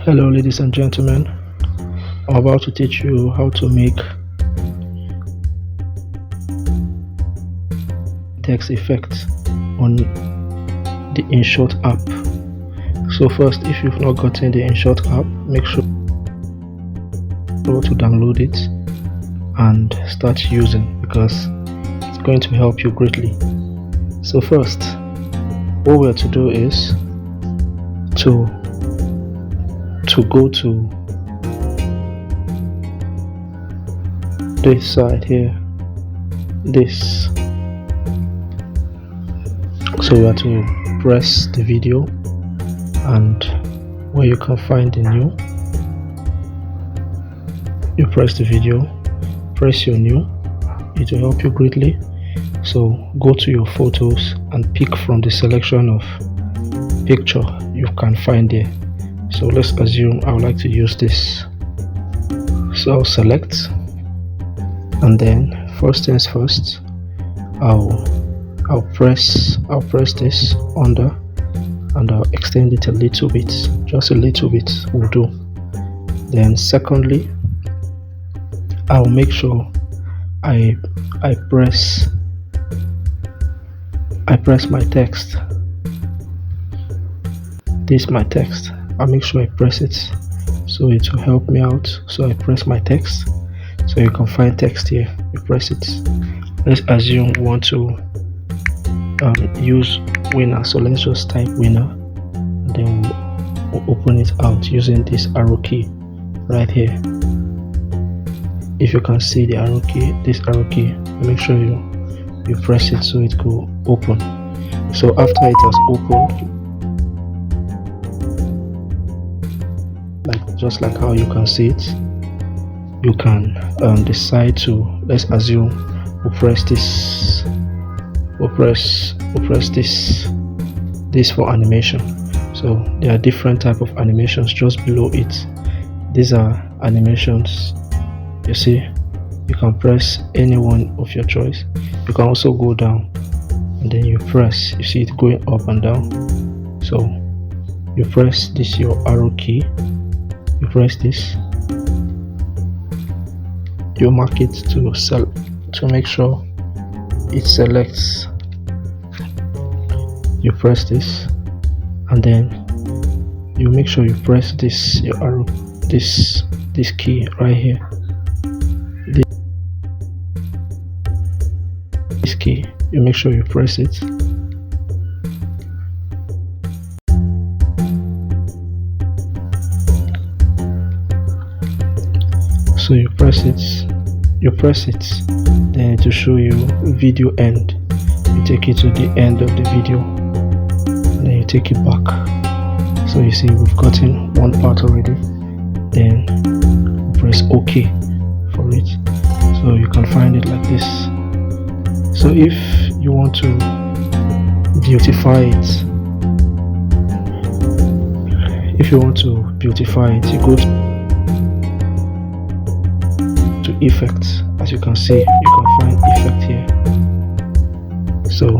Hello ladies and gentlemen, I'm about to teach you how to make text effect on the Inshot app. So first, if you've not gotten the Inshot app, make sure to download it and start using, because it's going to help you greatly. So first, what we have to do is to go to this side here, this. So you have to press the video, and where you can find the new, you press the video, press your new. It will help you greatly. So go to your photos and pick from the selection of picture you can find there. So let's assume I would like to use this. So I'll select, and then first things first, I'll press this under, and I'll extend it a little bit, just a little bit will do. Then secondly, I'll make sure I press my text. This is my text. I'll make sure I press it, so it will help me out. So I press my text, so you can find text here, you press it. Let's assume we want to use winner, so let's just type winner, and then we'll open it out using this arrow key right here. If you can see the arrow key, this arrow key, make sure you press it so it will open. So after it has opened, just like how you can see it, you can decide to, let's assume we'll press this, this for animation. So there are different type of animations just below it. These are animations. You see, you can press any one of your choice. You can also go down, and then you press, you see it going up and down. So you press this, your arrow key, you press this, you mark it to make sure it selects. You press this, and then you make sure you press this, your arrow, this key right here, this key, you make sure you press it. So you press it, then to show you video end, you take it to the end of the video, and then you take it back. So you see we've gotten one part already. Then press OK for it, so you can find it like this. So if you want to beautify it, you go to effects. As you can see, you can find effect here. So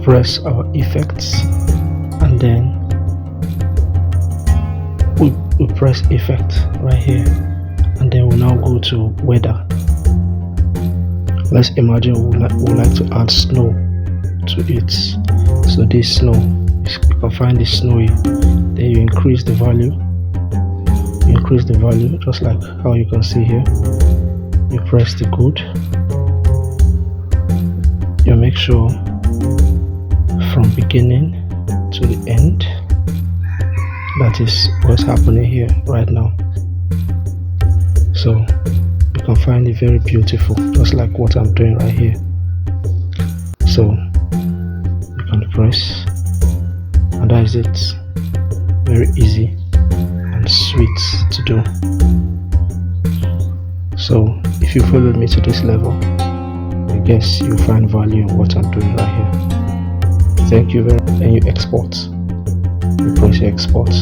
press our effects, and then we press effect right here, and then we'll now go to weather. Let's imagine we like to add snow to it. So this snow, you can find this snowy, then you increase the value. Just like how you can see here. You press the code, you make sure from beginning to the end, that is what's happening here right now. So you can find it very beautiful, just like what I'm doing right here. So you can press, and that is it. Very easy and sweet to do. So if you followed me to this level, I guess you'll find value in what I'm doing right here. Thank you very much. And you export, you press your export.